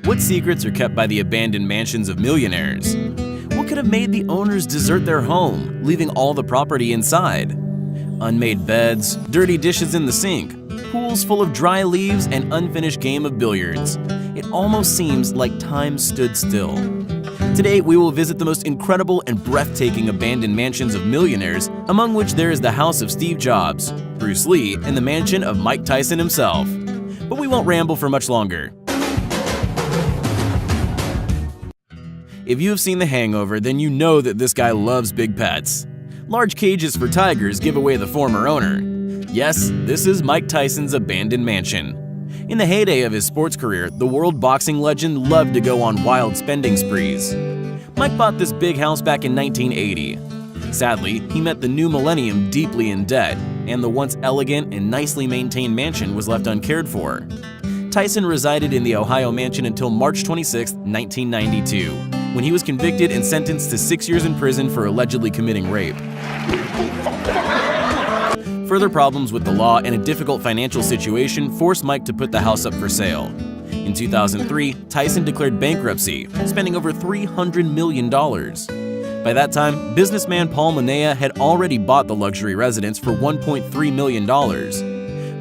What secrets are kept by the abandoned mansions of millionaires? What could have made the owners desert their home, leaving all the property inside? Unmade beds, dirty dishes in the sink, pools full of dry leaves, and unfinished game of billiards. It almost seems like time stood still. Today, we will visit the most incredible and breathtaking abandoned mansions of millionaires, among which there is the house of Steve Jobs, Bruce Lee, and the mansion of Mike Tyson himself. But we won't ramble for much longer. If you have seen The Hangover, then you know that this guy loves big pets. Large cages for tigers give away the former owner. Yes, this is Mike Tyson's abandoned mansion. In the heyday of his sports career, the world boxing legend loved to go on wild spending sprees. Mike bought this big house back in 1980. Sadly, he met the new millennium deeply in debt, and the once elegant and nicely maintained mansion was left uncared for. Tyson resided in the Ohio mansion until March 26, 1992, when he was convicted and sentenced to 6 years in prison for allegedly committing rape. Further problems with the law and a difficult financial situation forced Mike to put the house up for sale. In 2003, Tyson declared bankruptcy, spending over $300 million. By that time, businessman Paul Monat had already bought the luxury residence for $1.3 million.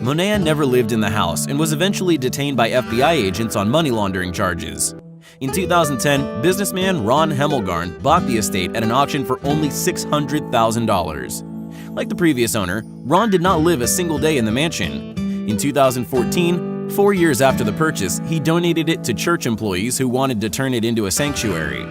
Monat never lived in the house and was eventually detained by FBI agents on money laundering charges. In 2010, businessman Ron Hemmelgarn bought the estate at an auction for only $600,000. Like the previous owner, Ron did not live a single day in the mansion. In 2014, 4 years after the purchase, he donated it to church employees who wanted to turn it into a sanctuary.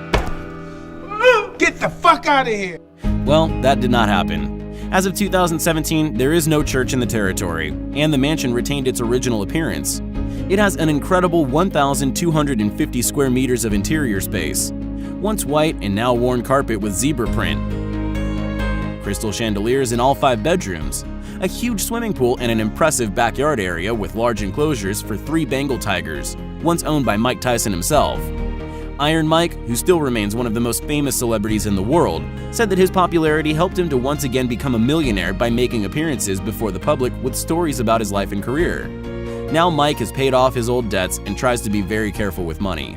Get the fuck out of here! Well, that did not happen. As of 2017, there is no church in the territory, and the mansion retained its original appearance. It has an incredible 1,250 square meters of interior space, once white and now worn carpet with zebra print, crystal chandeliers in all 5 bedrooms, a huge swimming pool, and an impressive backyard area with large enclosures for 3 Bengal tigers, once owned by Mike Tyson himself. Iron Mike, who still remains one of the most famous celebrities in the world, said that his popularity helped him to once again become a millionaire by making appearances before the public with stories about his life and career. Now Mike has paid off his old debts and tries to be very careful with money.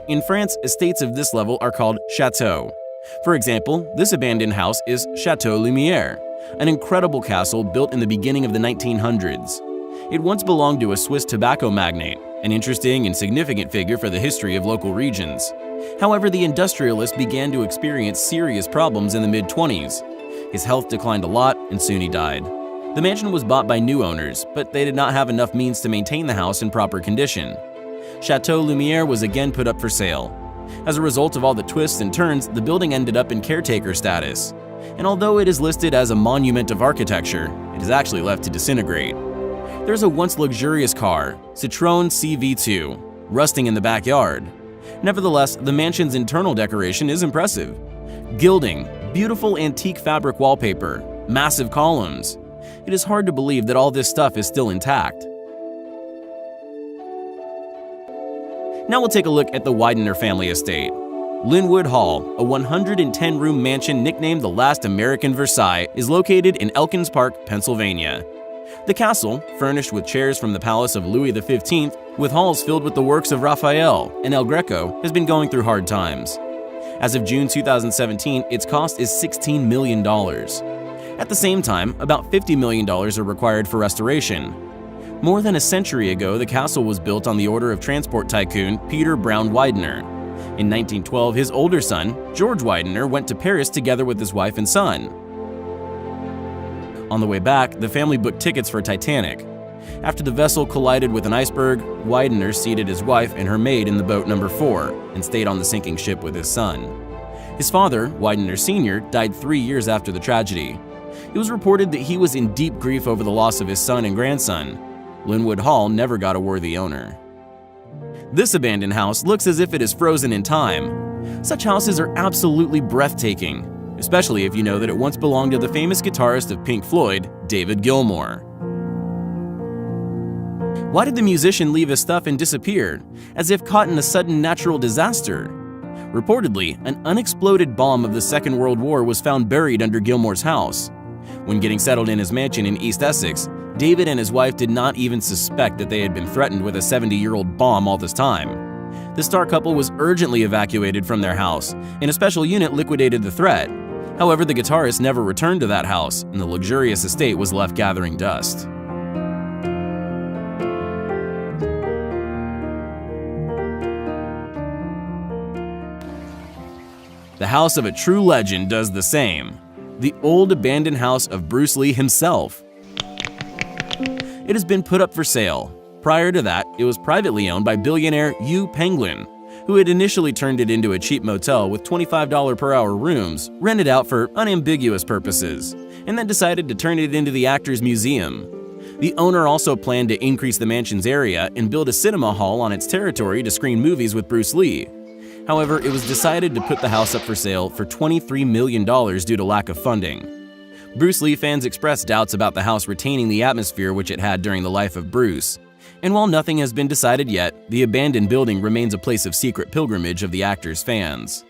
In France, estates of this level are called chateaux. For example, this abandoned house is Chateau Lumiere, an incredible castle built in the beginning of the 1900s. It once belonged to a Swiss tobacco magnate, an interesting and significant figure for the history of local regions. However, the industrialist began to experience serious problems in the mid-20s. His health declined a lot, and soon he died. The mansion was bought by new owners, but they did not have enough means to maintain the house in proper condition. Chateau Lumiere was again put up for sale. As a result of all the twists and turns, the building ended up in caretaker status. And although it is listed as a monument of architecture, it is actually left to disintegrate. There's a once luxurious car, Citroën CV2, rusting in the backyard. Nevertheless, the mansion's internal decoration is impressive. Gilding, beautiful antique fabric wallpaper, massive columns. It is hard to believe that all this stuff is still intact. Now we'll take a look at the Widenar family estate. Linwood Hall, a 110-room mansion nicknamed the last American Versailles, is located in Elkins Park, Pennsylvania. The castle, furnished with chairs from the palace of Louis XV, with halls filled with the works of Raphael and El Greco, has been going through hard times. As of June 2017, its cost is $16 million. At the same time, about $50 million are required for restoration. More than a century ago, the castle was built on the order of transport tycoon Peter Brown Widenar. In 1912, his older son, George Widenar, went to Paris together with his wife and son. On the way back, the family booked tickets for Titanic. After the vessel collided with an iceberg, Widenar seated his wife and her maid in the boat number 4 and stayed on the sinking ship with his son. His father, Widenar Sr., died 3 years after the tragedy. It was reported that he was in deep grief over the loss of his son and grandson. Linwood Hall never got a worthy owner. This abandoned house looks as if it is frozen in time. Such houses are absolutely breathtaking, especially if you know that it once belonged to the famous guitarist of Pink Floyd, David Gilmour. Why did the musician leave his stuff and disappear, as if caught in a sudden natural disaster? Reportedly, an unexploded bomb of the Second World War was found buried under Gilmour's house. When getting settled in his mansion in East Essex, David and his wife did not even suspect that they had been threatened with a 70-year-old bomb all this time. The star couple was urgently evacuated from their house, and a special unit liquidated the threat. However, the guitarist never returned to that house, and the luxurious estate was left gathering dust. The house of a true legend does the same. The old abandoned house of Bruce Lee himself. It has been put up for sale. Prior to that, it was privately owned by billionaire Yu Penguin, who had initially turned it into a cheap motel with $25 per hour rooms rented out for unambiguous purposes, and then decided to turn it into the Actors Museum. The owner also planned to increase the mansion's area and build a cinema hall on its territory to screen movies with Bruce Lee. However, it was decided to put the house up for sale for $23 million due to lack of funding. Bruce Lee fans expressed doubts about the house retaining the atmosphere which it had during the life of Bruce. And while nothing has been decided yet, the abandoned building remains a place of secret pilgrimage of the actor's fans.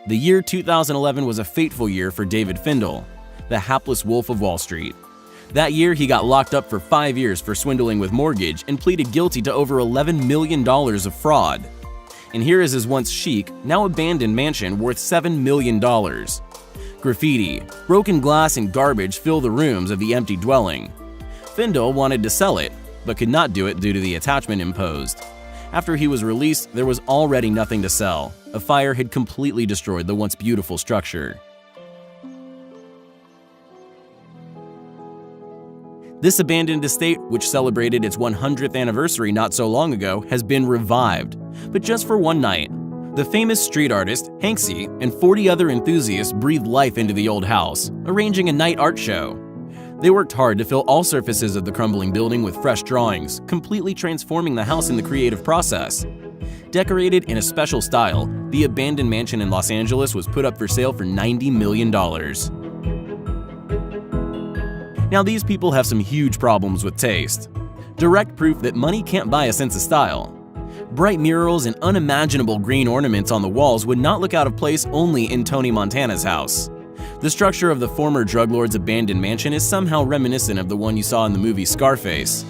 The year 2011 was a fateful year for David Findell, the hapless wolf of Wall Street. That year, he got locked up for 5 years for swindling with mortgage and pleaded guilty to over $11 million of fraud. And here is his once chic, now abandoned mansion worth $7 million. Graffiti, broken glass, and garbage fill the rooms of the empty dwelling. Findell wanted to sell it, but could not do it due to the attachment imposed. After he was released, there was already nothing to sell. A fire had completely destroyed the once beautiful structure. This abandoned estate, which celebrated its 100th anniversary not so long ago, has been revived, but just for one night. The famous street artist, Scentsy, and 40 other enthusiasts breathed life into the old house, arranging a night art show. They worked hard to fill all surfaces of the crumbling building with fresh drawings, completely transforming the house in the creative process. Decorated in a special style, the abandoned mansion in Los Angeles was put up for sale for $90 million. Now, these people have some huge problems with taste. Direct proof that money can't buy a sense of style. Bright murals and unimaginable green ornaments on the walls would not look out of place only in Tony Montana's house. The structure of the former drug lord's abandoned mansion is somehow reminiscent of the one you saw in the movie Scarface.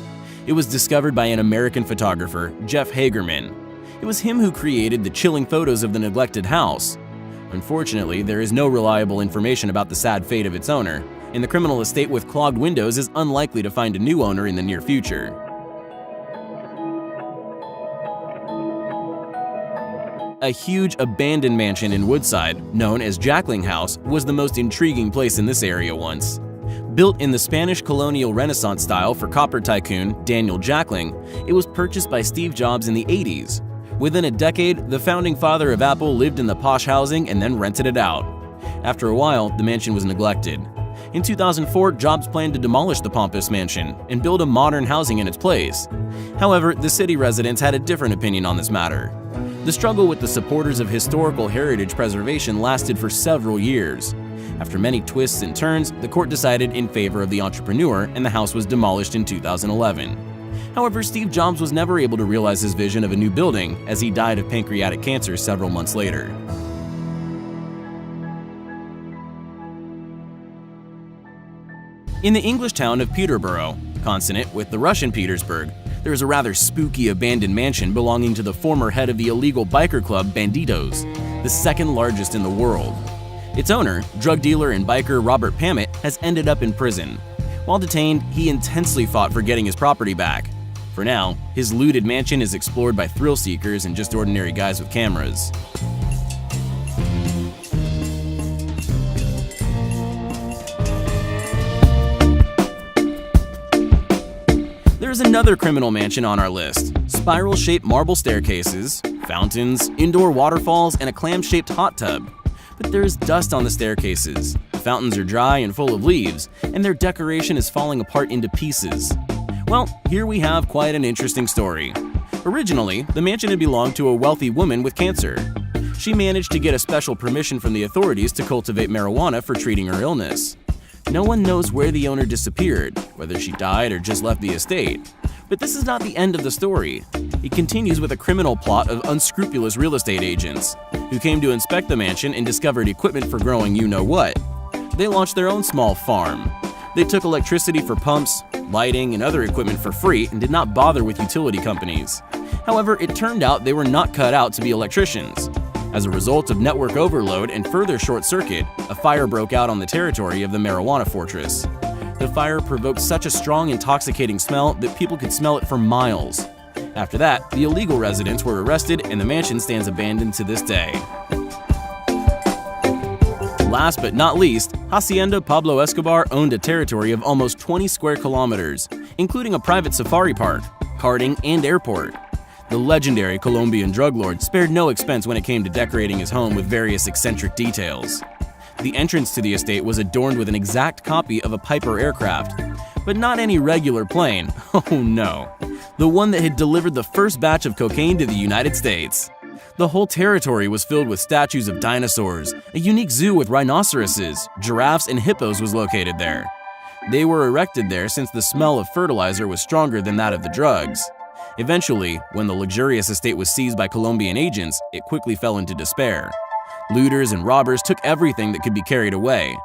It was discovered by an American photographer, Jeff Hagerman. It was him who created the chilling photos of the neglected house. Unfortunately, there is no reliable information about the sad fate of its owner, and the criminal estate with clogged windows is unlikely to find a new owner in the near future. A huge abandoned mansion in Woodside, known as Jacqueline House, was the most intriguing place in this area once. Built in the Spanish colonial Renaissance style for copper tycoon Daniel Jacqueline, it was purchased by Steve Jobs in the 80s. Within a decade, the founding father of Apple lived in the posh housing and then rented it out. After a while, the mansion was neglected. In 2004, Jobs planned to demolish the pompous mansion and build a modern housing in its place. However, the city residents had a different opinion on this matter. The struggle with the supporters of historical heritage preservation lasted for several years. After many twists and turns, the court decided in favor of the entrepreneur and the house was demolished in 2011. However, Steve Jobs was never able to realize his vision of a new building as he died of pancreatic cancer several months later. In the English town of Peterborough, consonant with the Russian Petersburg, there is a rather spooky abandoned mansion belonging to the former head of the illegal biker club Bandidos, the second largest in the world. Its owner, drug dealer and biker Robert Pamet, has ended up in prison. While detained, he intensely fought for getting his property back. For now, his looted mansion is explored by thrill seekers and just ordinary guys with cameras. There's another criminal mansion on our list. Spiral-shaped marble staircases, fountains, indoor waterfalls, and a clam-shaped hot tub. But there is dust on the staircases. The fountains are dry and full of leaves, and their decoration is falling apart into pieces. Well, here we have quite an interesting story. Originally, the mansion had belonged to a wealthy woman with cancer. She managed to get a special permission from the authorities to cultivate marijuana for treating her illness. No one knows where the owner disappeared, whether she died or just left the estate. But this is not the end of the story. It continues with a criminal plot of unscrupulous real estate agents, who came to inspect the mansion and discovered equipment for growing you-know-what. They launched their own small farm. They took electricity for pumps, lighting, and other equipment for free and did not bother with utility companies. However, it turned out they were not cut out to be electricians. As a result of network overload and further short circuit, a fire broke out on the territory of the marijuana fortress. The fire provoked such a strong, intoxicating smell that people could smell it for miles. After that, the illegal residents were arrested and the mansion stands abandoned to this day. Last but not least, Hacienda Pablo Escobar owned a territory of almost 20 square kilometers, including a private safari park, karting, and airport. The legendary Colombian drug lord spared no expense when it came to decorating his home with various eccentric details. The entrance to the estate was adorned with an exact copy of a Piper aircraft, but not any regular plane, oh no, the one that had delivered the first batch of cocaine to the United States. The whole territory was filled with statues of dinosaurs. A unique zoo with rhinoceroses, giraffes, and hippos was located there. They were erected there since the smell of fertilizer was stronger than that of the drugs. Eventually, when the luxurious estate was seized by Colombian agents, it quickly fell into despair. Looters and robbers took everything that could be carried away.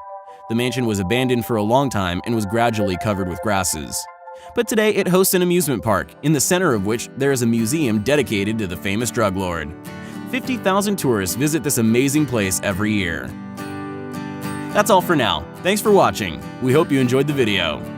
The mansion was abandoned for a long time and was gradually covered with grasses. But today it hosts an amusement park, in the center of which there is a museum dedicated to the famous drug lord. 50,000 tourists visit this amazing place every year. That's all for now. Thanks for watching. We hope you enjoyed the video.